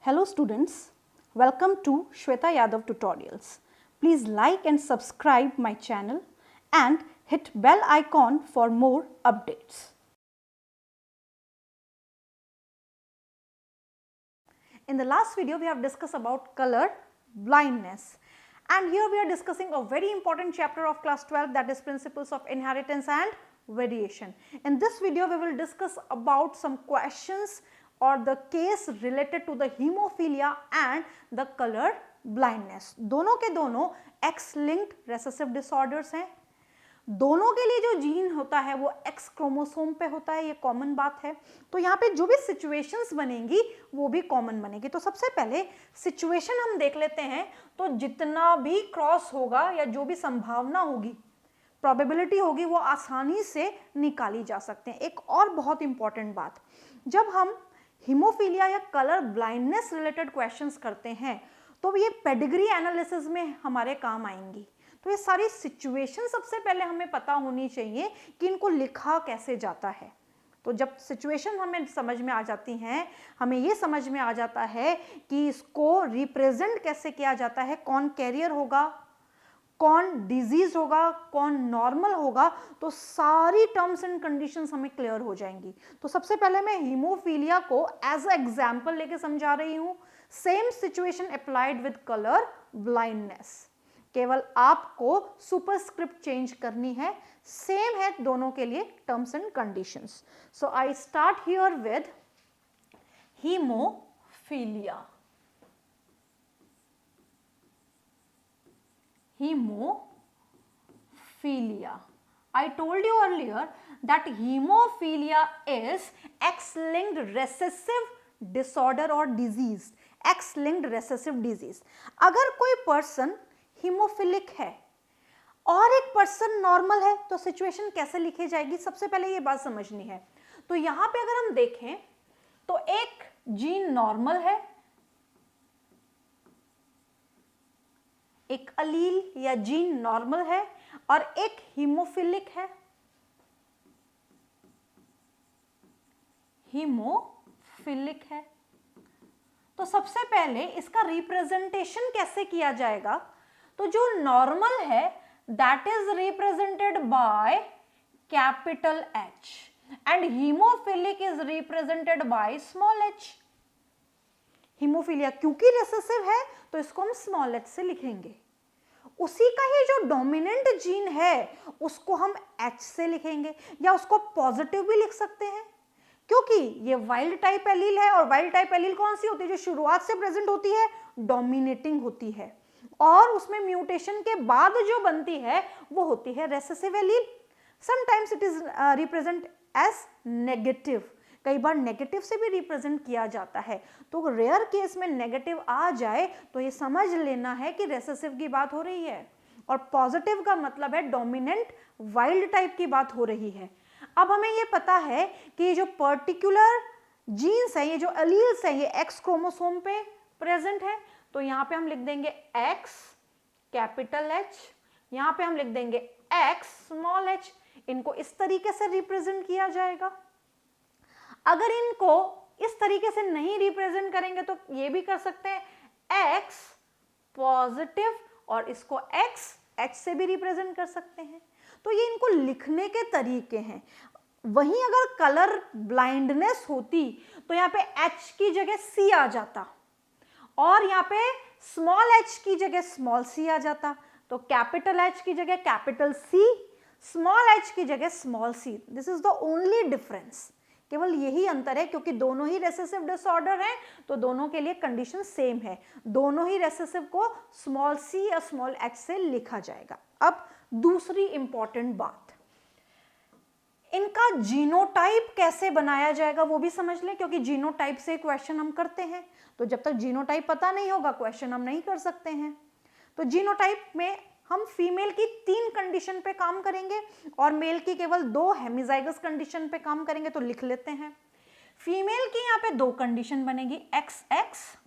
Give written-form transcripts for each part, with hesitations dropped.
Hello students, welcome to Shweta Yadav Tutorials. Please like and subscribe my channel and hit bell icon for more updates. In the last video we have discussed about color blindness, and here we are discussing a very important chapter of class 12, that is principles of inheritance and variation. In this video we will discuss about some questions or the case related to the hemophilia and the color blindness. दोनों के दोनों X linked recessive disorders हैं. दोनों के लिए जो gene होता है वो X क्रोमोसोम पे होता है, ये कॉमन बात है. तो यहाँ पे जो भी सिचुएशंस बनेंगी वो भी कॉमन बनेगी. तो सबसे पहले सिचुएशन हम देख लेते हैं. तो जितना भी क्रॉस होगा या जो भी संभावना होगी, प्रोबेबिलिटी होगी, वो आसानी से निकाली जा सकते हैं. एक और बहुत इंपॉर्टेंट बात, जब हम हीमोफीलिया या कलर ब्लाइंडनेस रिलेटेड क्वेश्चंस करते हैं तो ये पेडिग्री एनालिसिस में हमारे काम आएंगी. तो ये सारी सिचुएशन सबसे पहले हमें पता होनी चाहिए कि इनको लिखा कैसे जाता है. तो जब सिचुएशन हमें समझ में आ जाती हैं, हमें ये समझ में आ जाता है कि इसको रिप्रेजेंट कैसे किया जाता है, कौन कैरियर होगा, कौन डिजीज होगा, कौन नॉर्मल होगा, तो सारी टर्म्स एंड कंडीशंस हमें क्लियर हो जाएंगी. तो सबसे पहले मैं हीमोफीलिया को एज अ एग्जांपल लेके समझा रही हूं. Same situation applied with colour blindness, केवल आपको सुपरस्क्रिप्ट चेंज करनी है. सेम है दोनों के लिए terms and conditions. So I start here with haemophilia. Hemophilia. I told you earlier that hemophilia is X-linked recessive disorder or disease. X-linked recessive disease. अगर कोई पर्सन हीमोफिलिक है और एक पर्सन नॉर्मल है तो सिचुएशन कैसे लिखी जाएगी, सबसे पहले ये बात समझनी है. तो यहां पे अगर हम देखें तो एक जीन नॉर्मल है, एक अलील या जीन नॉर्मल है और एक हीमोफिलिक है. हीमोफिलिक है. तो सबसे पहले इसका रिप्रेजेंटेशन कैसे किया जाएगा. तो जो नॉर्मल है that is represented by capital H and haemophilic is represented by small h. Haemophilia क्योंकि रेसेसिव है तो इसको हम स्मॉल h से लिखेंगे. उसी का ही जो डोमिनेंट जीन है उसको हम H से लिखेंगे, या उसको पॉजिटिव भी लिख सकते हैं क्योंकि ये वाइल्ड टाइप एलील है. और वाइल्ड टाइप एलील कौन सी होती है, जो शुरुआत से प्रेजेंट होती है, डोमिनेटिंग होती है, और उसमें म्यूटेशन के बाद जो बनती है वो होती है recessive allele. Sometimes it is represent as negative, कई बार नेगेटिव से भी रिप्रेजेंट किया जाता है. तो रेयर केस में नेगेटिव आ जाए तो ये समझ लेना है कि रेसेसिव की बात हो रही है, और पॉजिटिव का मतलब है डोमिनेंट वाइल्ड टाइप की बात हो रही है. अब हमें ये पता है कि ये जो पर्टिकुलर जीन्स है, ये जो एलील्स है, ये X क्रोमोसोम पे प्रेजेंट है. तो यहाँ पे हम लिख देंगे X कैपिटल H, यहाँ पे हम लिख देंगे X स्मॉल h. इनको इस तरीके से रिप्रेजेंट किया जाएगा. अगर इनको इस तरीके से नहीं रिप्रेजेंट करेंगे तो ये भी कर सकते हैं X पॉजिटिव, और इसको X H से भी रिप्रेजेंट कर सकते हैं. तो ये इनको लिखने के तरीके हैं. वहीं अगर कलर ब्लाइंडनेस होती तो यहाँ पे H की जगह C आ जाता और यहाँ पे स्मॉल h की जगह स्मॉल c आ जाता. तो कैपिटल H की जगह कैपिटल C, स्मॉल h की जगह small c. This is the only difference. केवल यही अंतर है, क्योंकि दोनों ही रेसेसिव डिसऑर्डर हैं तो दोनों के लिए कंडीशन सेम है. दोनों ही रेसेसिव को स्मॉल c या स्मॉल h से लिखा जाएगा. अब दूसरी इंपॉर्टेंट बात, इनका जीनोटाइप कैसे बनाया जाएगा वो भी समझ लें, क्योंकि जीनोटाइप से क्वेश्चन हम करते हैं. तो जब तक जीनोटाइप पता नहीं होगा क्वेश्चन हम नहीं कर सकते हैं. तो जीनोटाइप में हम फीमेल की 3 कंडीशन पे काम करेंगे और मेल की केवल 2 हेमिजाइगस कंडीशन पे काम करेंगे. तो लिख लेते हैं. फीमेल की यहाँ पे 2 कंडीशन बनेगी, XX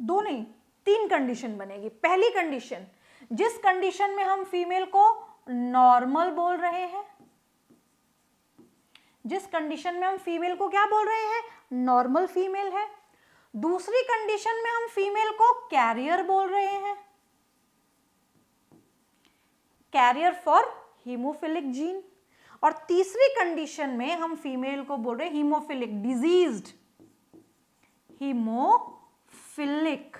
दो नहीं 3 कंडीशन बनेगी. पहली कंडीशन, जिस कंडीशन में हम फीमेल को नॉर्मल बोल रहे हैं, जिस कंडीशन में हम फीमेल को क्या बोल रहे हैं, नॉर्मल फीमेल है। दूसरी कंडीशन में हम फीमेल को कैरियर बोल रहे हैं, कैरियर फॉर हीमोफिलिक जीन। और तीसरी कंडीशन में हम फीमेल को बोल रहे हैं हीमोफिलिक, डिजीज्ड हीमोफिलिक।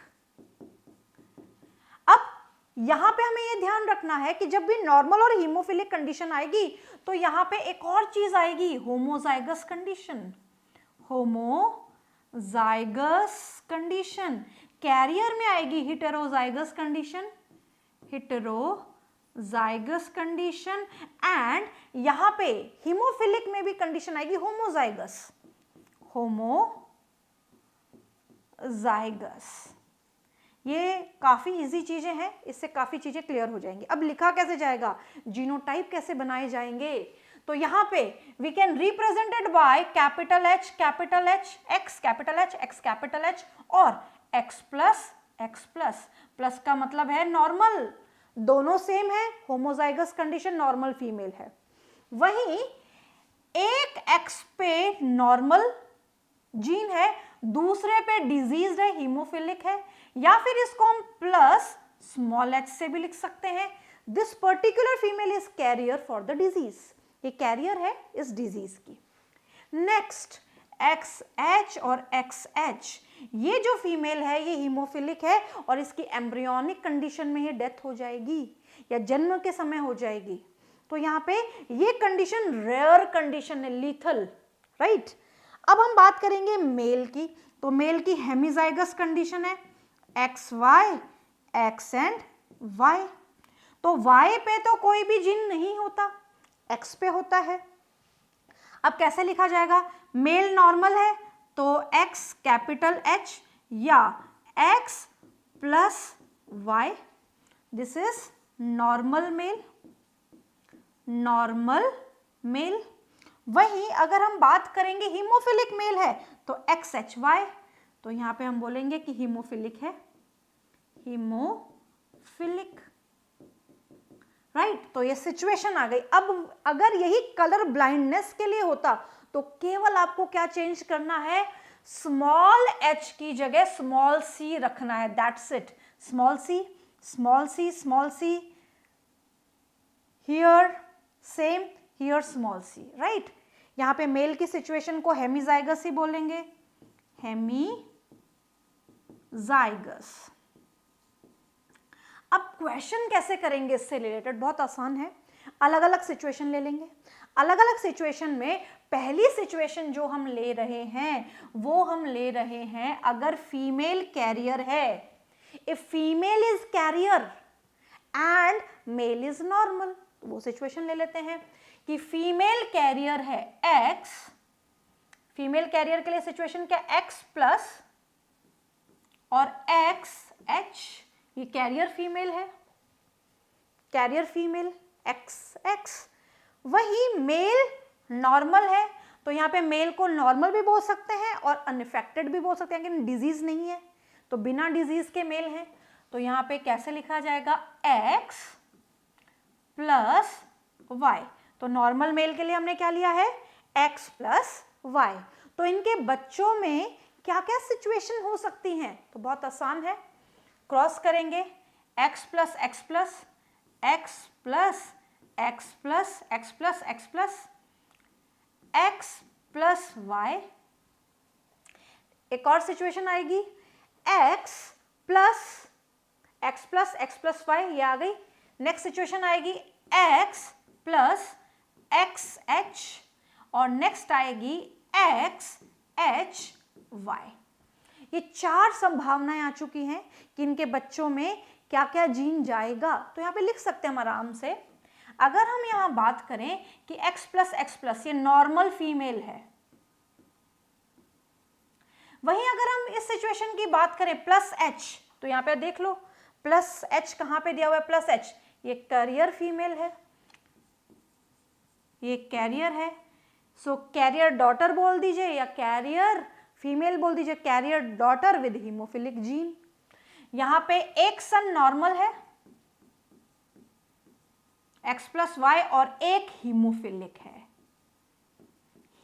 अब यहां पे हमें यह ध्यान रखना है कि जब भी नॉर्मल और हीमोफिलिक कंडीशन आएगी तो यहां पे एक और चीज आएगी, homozygous condition, homozygous condition. Carrier में आएगी heterozygous condition, heterozygous condition, and यहां पे हीमोफिलिक में भी कंडीशन आएगी होमोजाइगस, होमोजाइगस। ये काफी इजी चीजें हैं, इससे काफी चीजें क्लियर हो जाएंगी। अब लिखा कैसे जाएगा, जीनोटाइप कैसे बनाए जाएंगे, तो यहां पे we can represented by capital H, X capital H और X प्लस का मतलब है नॉर्मल, दोनों सेम है, होमोजाइगस कंडीशन, नॉर्मल फीमेल है। वहीं एक X पे नॉर्मल जीन है, दूसरे पे डिजीज है, हीमोफिलिक है, या फिर इसको हम प्लस स्मॉल h से भी लिख सकते हैं। This particular female is carrier for the disease, ये कैरियर है इस डिजीज की। नेक्स्ट XH और XH, ये जो फीमेल है ये हीमोफिलिक है और इसकी एम्ब्रियोनिक कंडीशन में ही डेथ हो जाएगी या जन्म के समय हो जाएगी। तो यहाँ पे ये कंडीशन रेयर कंडीशन है, लीथल, राइट। अब हम बात करेंगे मेल की, तो मेल की हेमिजाइगस कंडीशन है, XY, X एंड Y। तो Y पे तो कोई भी जीन नहीं होता, X पे होता है। अब कैसे लिखा जाएगा, मेल नॉर्मल है तो X कैपिटल H या X plus Y, this is normal male, normal male. वहीं अगर हम बात करेंगे हीमोफिलिक मेल है तो XHY, तो यहां पे हम बोलेंगे कि हीमोफिलिक है, हीमोफिलिक, राइट। तो ये सिचुएशन आ गई। अब अगर यही कलर ब्लाइंडनेस के लिए होता तो केवल आपको क्या चेंज करना है, स्मॉल h की जगह स्मॉल c रखना है, that's it. Small C, small C, small C, here same, here small C, right. यहां पे मेल की सिचुएशन को हेमिजाइगस ही बोलेंगे, हेमिजाइगस। अब क्वेश्चन कैसे करेंगे इससे रिलेटेड, बहुत आसान है। अलग अलग सिचुएशन ले लेंगे, अलग अलग सिचुएशन में पहली सिचुएशन जो हम ले रहे हैं वो हम ले रहे हैं अगर फीमेल कैरियर है, if female is carrier and male is normal, वो सिचुएशन ले लेते हैं कि फीमेल कैरियर है X, फीमेल कैरियर के लिए सिचुएशन क्या, X प्लस और XH, ये कैरियर फीमेल है, कैरियर फीमेल XX। वही मेल नॉर्मल है तो यहाँ पे मेल को नॉर्मल भी बोल सकते हैं और अनइफेक्टेड भी बोल सकते हैं, लेकिन डिजीज नहीं है तो बिना डिजीज के मेल है। तो यहाँ पे कैसे लिखा जाएगा, X प्लस Y। तो नॉर्मल मेल के लिए हमने क्या लिया है, X प्लस Y। तो इनके बच्चों में क्या क्या सिचुएशन हो सकती हैं, तो बहुत आसान है, क्रॉस करेंगे, X plus X plus, X plus X plus X plus X plus X plus Y। एक और सिचुएशन आएगी, X plus X plus X plus Y, ये आ गई। नेक्स्ट सिचुएशन आएगी X प्लस XH और नेक्स्ट आएगी XHY। ये चार संभावनाएं आ चुकी हैं कि इनके बच्चों में क्या क्या जीन जाएगा। तो यहाँ पे लिख सकते हैं हम आराम से। अगर हम यहाँ बात करें कि X प्लस ये नॉर्मल फीमेल है, वहीं अगर हम इस सिचुएशन की बात करें प्लस H, तो यहाँ पे देख लो प्लस H कहाँ पे दिया हुआ है, प्लस H, ये कैरियर फीमेल है, ये कैरियर है। सो कैरियर डॉटर बोल दीजिए या कैरियर फीमेल बोल दीजिए, carrier daughter with haemophilic gene. यहाँ पे एक सन नॉर्मल है X+Y और एक हीमोफिलिक है,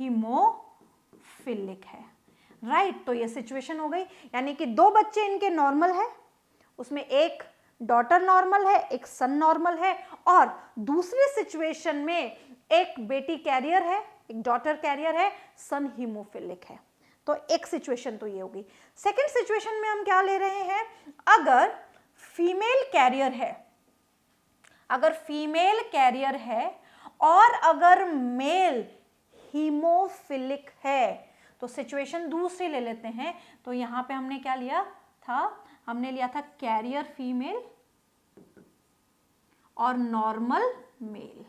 हीमोफिलिक है, राइट। तो ये सिचुएशन हो गई, यानी कि दो बच्चे इनके नॉर्मल है, उसमें एक डॉटर नॉर्मल है, एक सन नॉर्मल है, और दूसरी सिचुएशन में एक बेटी कैरियर है, एक डॉटर कैरियर है, सन हीमोफिलिक है। तो एक सिचुएशन तो ये होगी। सेकंड सिचुएशन में हम क्या ले रहे हैं, अगर फीमेल कैरियर है, अगर फीमेल कैरियर है और अगर मेल हीमोफिलिक है, तो सिचुएशन दूसरी ले लेते हैं। तो यहां पे हमने क्या लिया था, हमने लिया था कैरियर फीमेल और नॉर्मल मेल।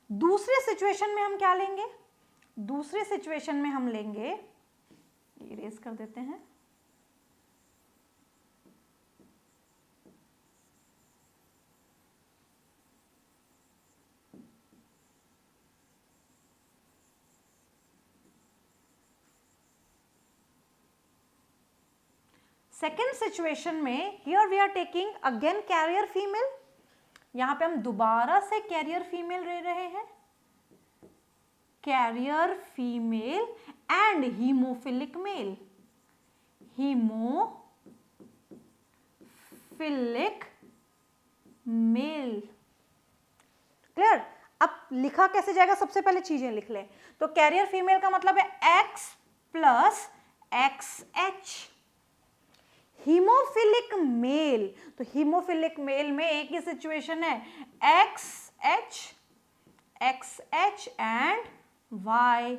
दूसरे सिचुएशन में हम क्या लेंगे, दूसरे सिचुएशन में हम लेंगे, इरेज कर देते हैं, सेकेंड सिचुएशन में here we are taking again carrier female, यहां पे हम दोबारा से कैरियर फीमेल ले रहे हैं, carrier female and haemophilic male, haemophilic male. Clear. अब लिखा कैसे जाएगा, सबसे पहले चीजें लिख लें। तो कैरियर फीमेल का मतलब है X plus XH। Haemophilic male, तो हीमोफिलिक मेल में एक ही सिचुएशन है, XH and Y,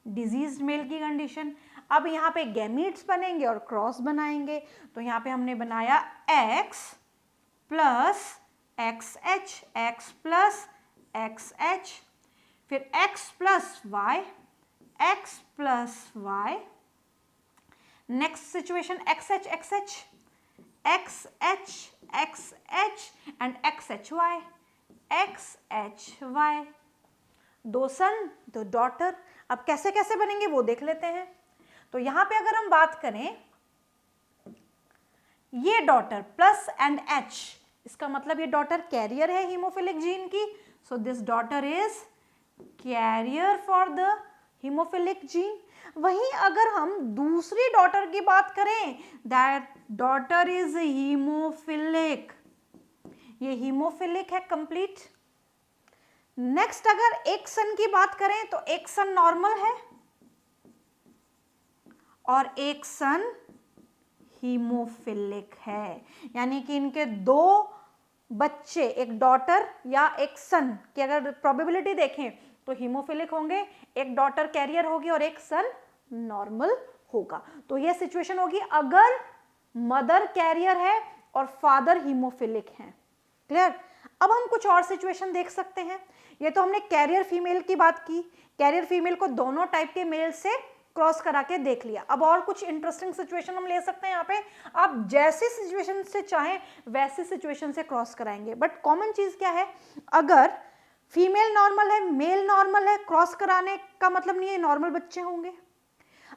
disease male की कंडीशन। अब यहाँ पे गैमीट्स बनेंगे और क्रॉस बनाएंगे, तो यहाँ पे हमने बनाया X plus XH, X plus XH, फिर X plus Y, X plus Y। Next situation XH XH, XH XH and XHY, XHY। दो सन दो डॉटर। अब कैसे कैसे बनेंगे वो देख लेते हैं। तो यहां पे अगर हम बात करें, ये डॉटर प्लस एंड H, इसका मतलब ये डॉटर कैरियर है हीमोफिलिक जीन की, so this daughter is carrier for the haemophilic gene. वहीं अगर हम दूसरी डॉटर की बात करें, दैट डॉटर इज हीमोफिलिक, ये हीमोफिलिक है कंप्लीट। नेक्स्ट अगर एक सन की बात करें तो एक सन नॉर्मल है और एक सन हीमोफिलिक है, यानी कि इनके दो बच्चे, एक डॉटर या एक सन की अगर प्रोबेबिलिटी देखें तो हीमोफिलिक होंगे, एक डॉटर कैरियर होगी और एक सन नॉर्मल होगा। तो यह सिचुएशन होगी अगर मदर कैरियर है और फादर हीमोफिलिक है। क्लियर। अब हम कुछ और सिचुएशन देख सकते हैं। ये तो हमने कैरियर फीमेल की बात की, कैरियर फीमेल को दोनों टाइप के मेल से क्रॉस करा के देख लिया। अब और कुछ इंटरेस्टिंग सिचुएशन हम ले सकते हैं। यहाँ पे आप जैसी सिचुएशन से चाहें वैसी सिचुएशन से क्रॉस कराएंगे, बट कॉमन चीज क्या है, अगर फीमेल नॉर्मल है मेल नॉर्मल है, क्रॉस कराने का मतलब नहीं है नॉर्मल बच्चे होंगे।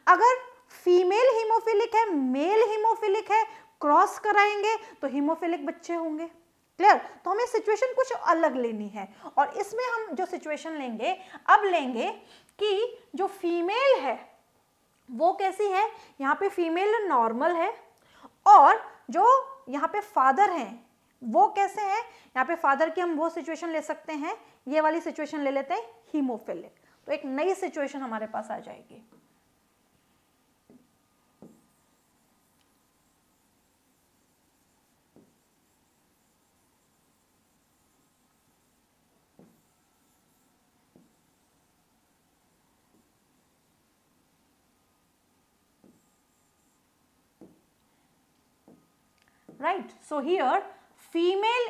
अगर फीमेल हीमोफिलिक है मेल हीमोफिलिक है, क्रॉस कराएंगे तो हीमोफिलिक बच्चे होंगे। क्लियर। तो हमें सिचुएशन कुछ अलग लेनी है और इसमें हम जो सिचुएशन लेंगे, अब लेंगे कि जो फीमेल है वो कैसी है, यहाँ पे फीमेल नॉर्मल है और जो यहाँ पे फादर हैं वो कैसे हैं, यहाँ पे फादर की हम वो सिचुएशन ले सकते हैं, ये वाली सिचुएशन ले लेते हैं हीमोफिलिक। तो एक नई सिचुएशन हमारे पास आ जाएगी। Right, so here female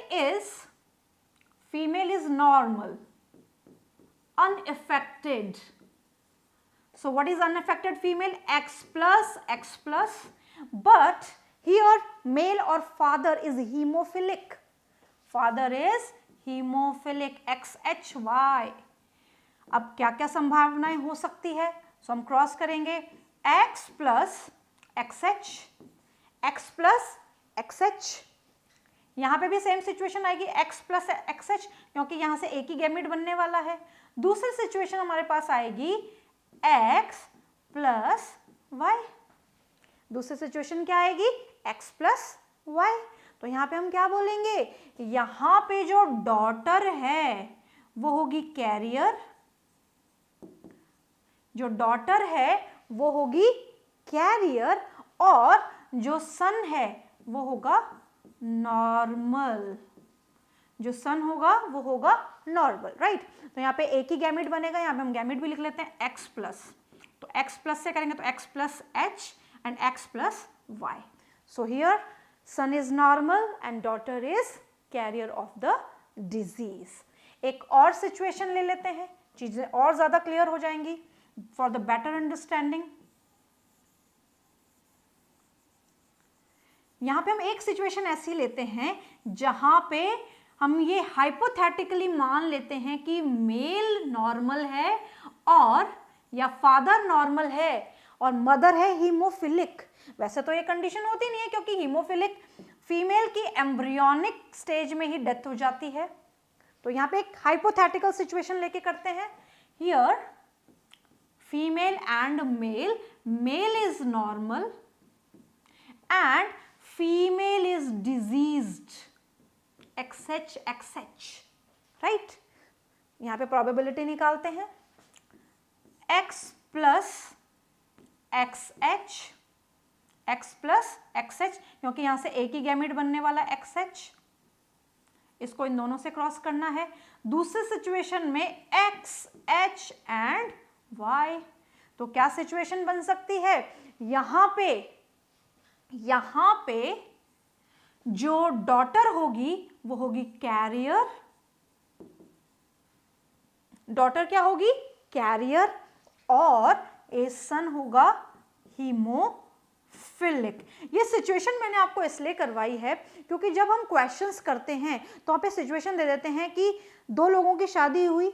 is normal, unaffected. So what is unaffected female? X plus, but here male or father is hemophilic, father is hemophilic, XHY। अब क्या क्या संभावनाएं हो सकती है, सो हम क्रॉस करेंगे, X plus XH, x plus X H. यहाँ पे भी सेम सिचुएशन आएगी x प्लस एक्स एच, क्योंकि यहाँ से एक ही गैमेट बनने वाला है। दूसरी सिचुएशन हमारे पास आएगी x प्लस वाई। दूसरी सिचुएशन क्या आएगी? x plus Y. तो यहाँ पे हम क्या बोलेंगे? यहाँ पे जो डॉटर है वो होगी कैरियर, जो डॉटर है वो होगी कैरियर, और जो सन है वो होगा नॉर्मल। जो सन होगा वो होगा नॉर्मल, राइट। तो यहाँ पे एक ही गैमेट बनेगा, यहाँ पे हम गैमेट भी लिख लेते हैं x प्लस। तो x प्लस से करेंगे तो x plus h and x plus y। So here son is normal and daughter is carrier of the disease. एक और सिचुएशन ले लेते हैं, चीजें और ज्यादा क्लियर हो जाएंगी फॉर द बेटर अंडरस्टैंडिंग। यहां पे हम एक सिचुएशन ऐसी लेते हैं जहां पे हम ये हाइपोथेटिकली मान लेते हैं कि मेल नॉर्मल है और या फादर नॉर्मल है और मदर है हीमोफिलिक। वैसे तो ये कंडीशन होती नहीं है, क्योंकि हीमोफिलिक फीमेल की एम्ब्रियोनिक स्टेज में ही डेथ हो जाती है। तो यहाँ पे एक हाइपोथेटिकल सिचुएशन लेके करते हैं। Here female and male, male is normal and female is diseased, XH XH, right. यहां पे प्रोबेबिलिटी निकालते हैं, X plus XH, X plus XH, क्योंकि यहां से एक ही गैमेट बनने वाला XH, इसको इन दोनों से क्रॉस करना है। दूसरे सिचुएशन में XH एंड Y। तो क्या सिचुएशन बन सकती है? यहां पे जो डॉटर होगी वो होगी कैरियर। डॉटर क्या होगी? कैरियर, और ए सन होगा हीमोफिलिक। ये सिचुएशन मैंने आपको इसलिए करवाई है क्योंकि जब हम क्वेश्चंस करते हैं तो वहां पे सिचुएशन दे देते हैं कि दो लोगों की शादी हुई,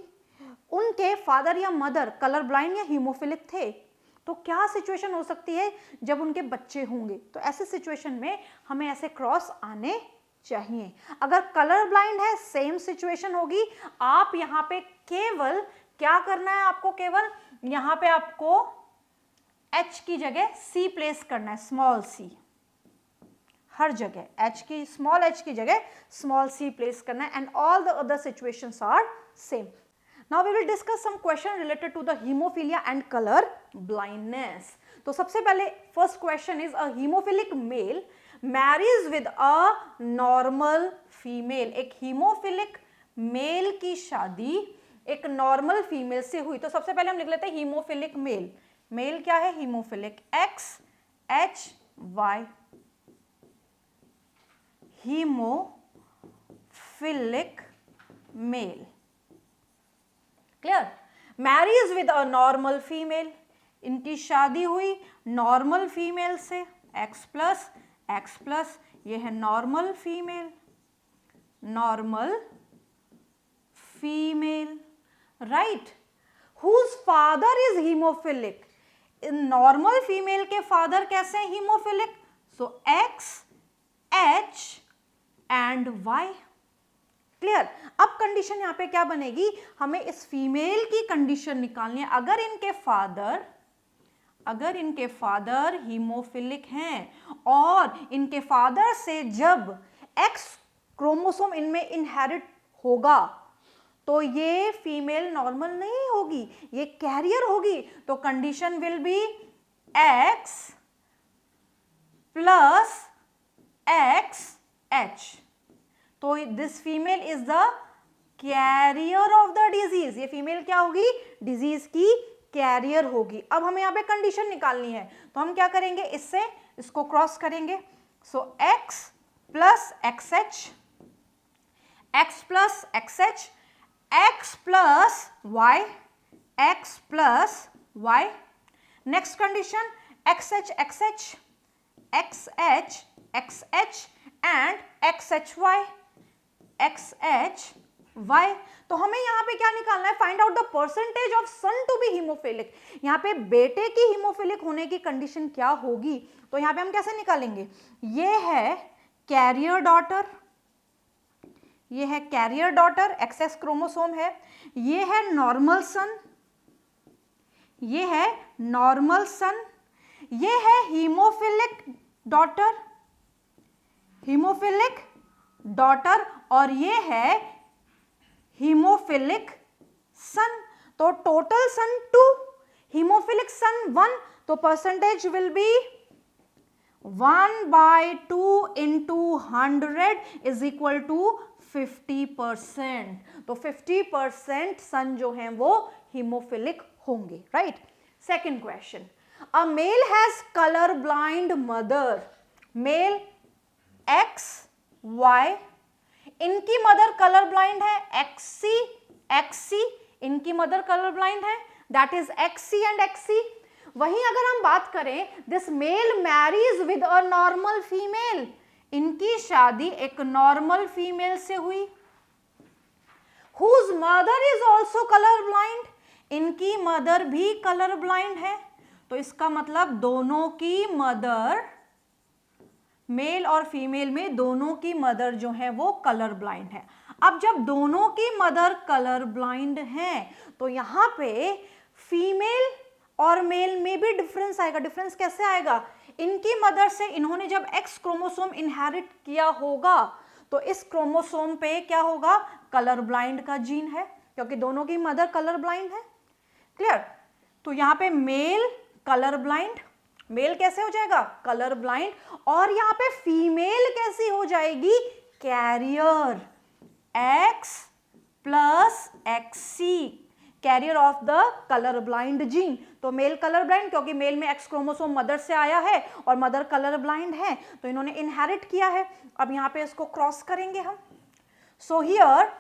उनके फादर या मदर कलर ब्लाइंड या हीमोफिलिक थे, तो क्या सिचुएशन हो सकती है जब उनके बच्चे होंगे। तो ऐसे सिचुएशन में हमें ऐसे क्रॉस आने चाहिए। अगर कलर ब्लाइंड है सेम सिचुएशन होगी। आप यहाँ पे केवल क्या करना है, आपको केवल यहाँ पे आपको H की जगह C प्लेस करना है, स्मॉल c। हर जगह H की, स्मॉल h की जगह स्मॉल c प्लेस करना है, and all the other situations are same. Now we will discuss some question related to the hemophilia and color blindness. तो सबसे पहले first question is a hemophilic male marries with a normal female. एक hemophilic male की शादी एक normal female से हुई। तो सबसे पहले हम लिख लेते हैं hemophilic male. Male क्या है? hemophilic, X H Y, hemophilic male. क्लियर? Marriage with a normal female, इनकी शादी हुई नॉर्मल फीमेल से, एक्स प्लस, ये है normal female, right. Whose father is haemophilic, normal female के फादर कैसे हैं? Haemophilic. So X H and Y. Clear? अब कंडीशन यहाँ पे क्या बनेगी? हमें इस फीमेल की कंडीशन निकालनी है। अगर इनके फादर हीमोफिलिक हैं और इनके फादर से जब एक्स क्रोमोसोम इनमें इनहेरिट होगा तो ये फीमेल नॉर्मल नहीं होगी, ये कैरियर होगी। तो condition will be X plus X H. तो this female is the carrier of the disease. ये फीमेल क्या होगी? डिजीज की कैरियर होगी। अब हमें यहाँ पे कंडीशन निकालनी है, तो हम क्या करेंगे? इसको क्रॉस करेंगे। So x plus X H, X plus X H, X plus Y, next condition X H and X H Y, XH Y. तो हमें यहाँ पे क्या निकालना है, find out the percentage of son to be haemophilic. यहाँ पे बेटे की हीमोफिलिक होने की कंडीशन क्या होगी, तो यहाँ पे हम कैसे निकालेंगे, ये है कैरियर डॉटर, ये है कैरियर डॉटर, एक्सएक्स क्रोमोसोम है, ये है नॉर्मल सन, ये है नॉर्मल सन, ये है हीमोफिलिक डॉटर, हीमोफिलिक डॉटर, और ये है हीमोफिलिक सन। तो टोटल सन 2, हीमोफिलिक सन 1, तो percentage will be 1/2 into 100 is equal to 50%। तो 50% सन जो हैं वो हीमोफिलिक होंगे, right. Second question, a male has colour blind mother, male X Y, इनकी मदर कलर ब्लाइंड है एक्सी, एक्सी, इनकी मदर कलर ब्लाइंड है, that is X C and X C. वहीं अगर हम बात करें, this male marries with a normal female, इनकी शादी एक नॉर्मल फीमेल से हुई, whose mother is also colour blind, इनकी मदर भी कलर ब्लाइंड है। तो इसका मतलब दोनों की मदर, मेल और फीमेल में दोनों की मदर जो है वो कलर ब्लाइंड है। अब जब दोनों की मदर कलर ब्लाइंड है तो यहां पे फीमेल और मेल में भी डिफरेंस आएगा। डिफरेंस कैसे आएगा, इनकी मदर से इन्होंने जब एक्स क्रोमोसोम इनहेरिट किया होगा तो इस क्रोमोसोम पे क्या होगा, कलर ब्लाइंड का जीन है, क्योंकि दोनों की मदर कलर ब्लाइंड है। क्लियर। तो यहाँ पे मेल कलर ब्लाइंड, मेल कैसे हो जाएगा, कलर ब्लाइंड, और यहाँ पे फीमेल कैसी हो जाएगी, carrier, X plus X C, carrier of the colour blind gene. तो मेल कलर ब्लाइंड क्योंकि मेल में एक्स क्रोमोसोम मदर से आया है और मदर कलर ब्लाइंड है, तो इन्होंने इनहेरिट किया है। अब यहाँ पे इसको क्रॉस करेंगे हम। So here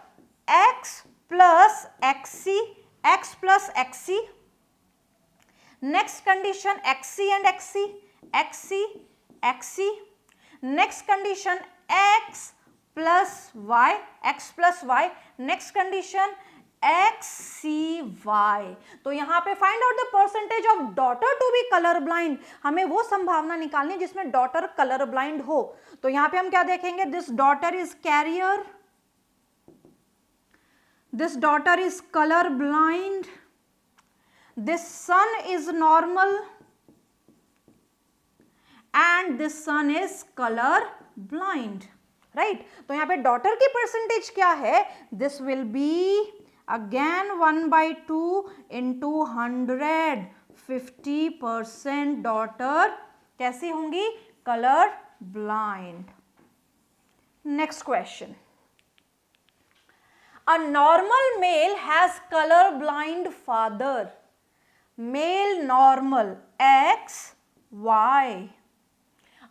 X plus X C, X plus X C, next condition xc and xc, xc xc, next condition x plus y, x plus y, next condition xcy। तो यहां पे find out the percentage of daughter to be colour blind, हमें वो संभावना निकालनी जिसमें daughter colour blind हो। तो यहां पे हम क्या देखेंगे, this daughter is carrier, this daughter is colour blind, this son is normal and this son is color blind, right। तो यहाँ पे डॉटर की परसेंटेज क्या है, this will be again 1/2 into 100, 50% daughter कैसी होंगी, colour blind. Next question, a normal male has color blind father, male normal X Y,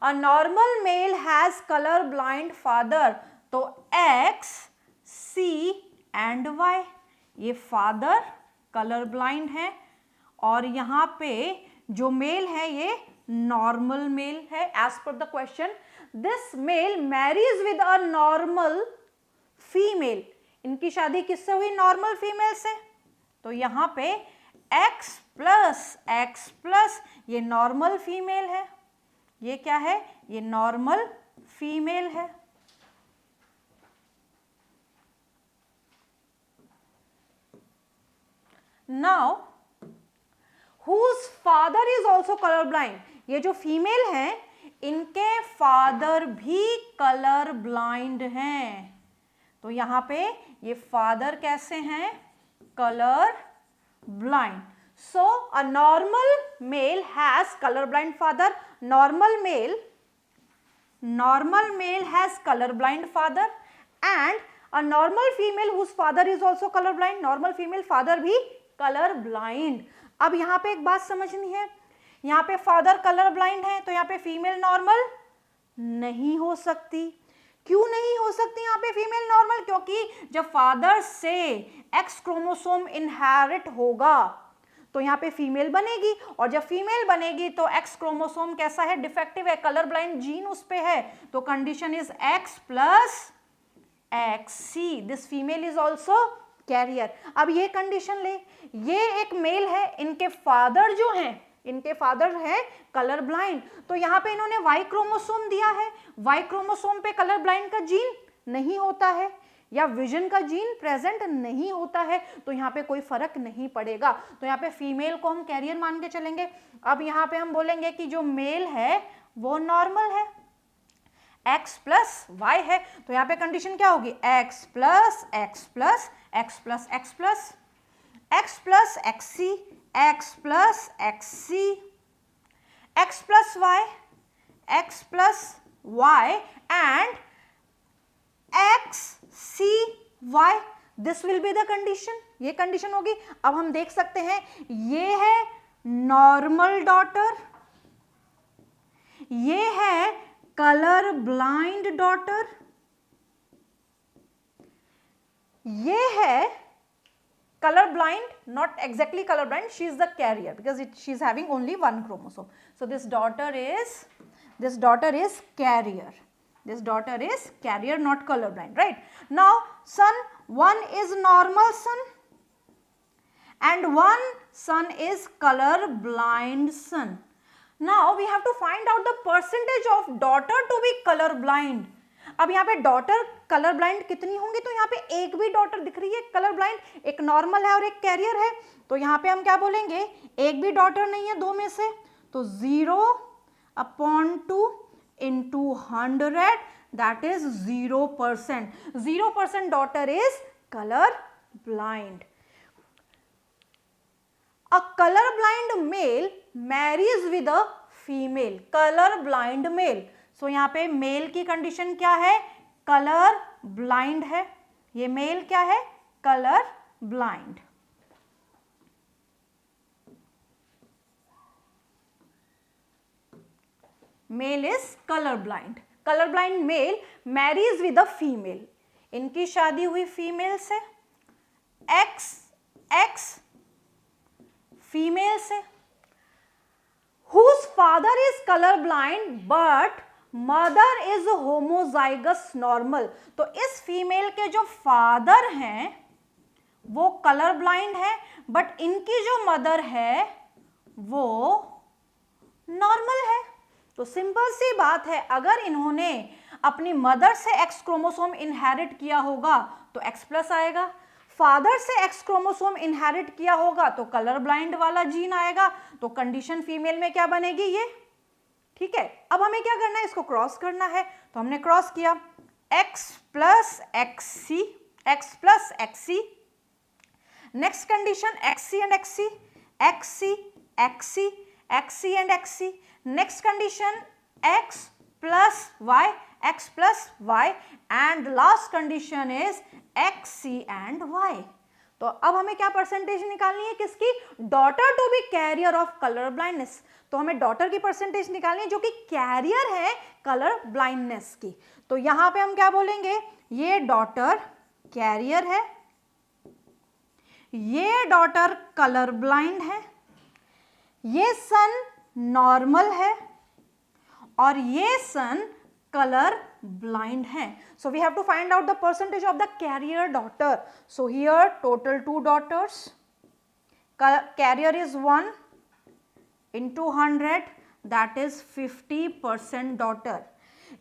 a normal male has color blind father, तो X C and Y, ये father colour blind है और यहाँ पे जो male है ये नॉर्मल मेल है। As per the question, this male marries with a normal female, इनकी शादी किससे हुई, नॉर्मल फीमेल से। तो यहाँ पे x प्लस ये नॉर्मल फीमेल है, ये क्या है, ये नॉर्मल फीमेल है। Now whose father is also colour blind, ये जो फीमेल है इनके फादर भी कलर ब्लाइंड हैं। तो यहां पे ये फादर कैसे हैं, colour blind। So a normal male has color blind father, normal male has color blind father, and a normal female whose father is also color blind, normal female father भी color blind। अब यहाँ पे एक बात समझनी है, यहाँ पे फादर कलर ब्लाइंड है तो यहाँ पे फीमेल नॉर्मल नहीं हो सकती। क्यों नहीं हो सकती यहाँ पे फीमेल नॉर्मल, क्योंकि जब फादर से एक्स क्रोमोसोम इनहेरिट होगा तो यहाँ पे फीमेल बनेगी, और जब फीमेल बनेगी तो एक्स क्रोमोसोम कैसा है, डिफेक्टिव है, कलर ब्लाइंड जीन उस पे है। तो condition is X plus XC, this female is also carrier. अब ये कंडीशन ले, ये एक मेल है, इनके फादर जो हैं, इनके फादर है कलर ब्लाइंड, तो यहाँ पे इन्होंने वाई क्रोमोसोम दिया है, वाई क्रोमोसोम पे कलर ब्लाइंड का जीन नहीं होता है या विजन का जीन प्रेजेंट नहीं होता है, तो यहाँ पे कोई फर्क नहीं पड़ेगा, तो यहाँ पे फीमेल को हम कैरियर मान के चलेंगे। अब यहाँ पे हम बोलेंगे कि जो मेल है वो नॉर्मल है, x प्लस वाई है, तो यहाँ पे कंडीशन क्या होगी, x plus X plus X plus X plus X plus X C, x plus X C, x plus Y, x plus Y and x c y, this will be the condition, ये condition होगी। अब हम देख सकते हैं ये है नॉर्मल डॉटर, ये है कलर ब्लाइंड डॉटर, ये है color blind, not exactly color blind, she is the carrier because she is having only one chromosome. So this daughter is carrier, this daughter is carrier, not color blind, right? Now son, one is normal son and one son is color blind son. Now we have to find out the percentage of daughter to be color blind. अब यहाँ पे daughter colour blind कितनी होंगी, तो यहाँ पे एक भी डॉटर दिख रही है कलर ब्लाइंड, एक नॉर्मल है और एक कैरियर है, तो यहाँ पे हम क्या बोलेंगे, एक भी डॉटर नहीं है दो में से, तो 0/2 into 100, that is 0%. 0% daughter is color blind. A color blind male marries with a female, color blind male. So यहाँ पे मेल की कंडीशन क्या है, कलर ब्लाइंड है, ये मेल क्या है, colour blind. Male is colour blind, colour blind male marries with a female, इनकी शादी हुई फीमेल से, एक्स फीमेल से, whose father is color blind but mother is homozygous normal, तो इस फीमेल के जो फादर हैं वो कलर ब्लाइंड है, बट इनकी जो मदर है वो नॉर्मल है। तो सिंपल सी बात है, अगर इन्होंने अपनी मदर से एक्स क्रोमोसोम इनहेरिट किया होगा तो एक्स प्लस आएगा, फादर से एक्स क्रोमोसोम इनहेरिट किया होगा तो कलर ब्लाइंड वाला जीन आएगा, तो कंडीशन फीमेल में क्या बनेगी, ये ठीक है। अब हमें क्या करना है, इसको क्रॉस करना है, तो हमने क्रॉस किया, x plus X C, X plus X C, next condition X C and X C, X C X C, X C and X C, next condition x plus Y, X plus Y and last condition is X C and Y. तो अब हमें क्या percentage निकालनी है, किसकी, daughter to be carrier of colour blindness, तो हमें daughter की परसेंटेज निकालनी है जो कि कैरियर है कलर ब्लाइंडनेस की। तो यहां पे हम क्या बोलेंगे, ये डॉटर कैरियर है, ये डॉटर कलर ब्लाइंड है, ये सन नॉर्मल है और ये सन कलर blind है। So we have to find out the percentage of the carrier daughter. So here total 2 daughters, carrier is 1 into 100, that is 50% daughter.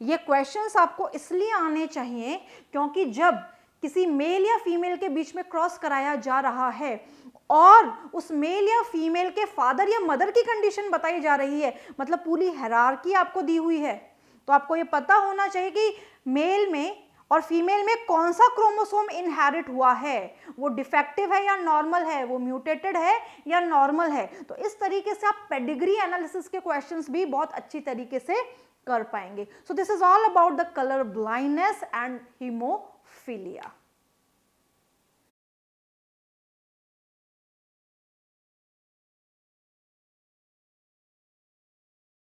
ये क्वेश्चंस आपको इसलिए आने चाहिए क्योंकि जब किसी मेल या फीमेल के बीच में क्रॉस कराया जा रहा है और उस मेल या फीमेल के फादर या मदर की कंडीशन बताई जा रही है, मतलब पूरी हायरार्की आपको दी हुई है, तो आपको ये पता होना चाहिए कि मेल में और फीमेल में कौन सा क्रोमोसोम इनहेरिट हुआ है, वो डिफेक्टिव है या नॉर्मल है, वो म्यूटेटेड है या नॉर्मल है। तो इस तरीके से आप पेडिग्री एनालिसिस के क्वेश्चंस भी बहुत अच्छी तरीके से कर पाएंगे। So this is all about the colour blindness and haemophilia.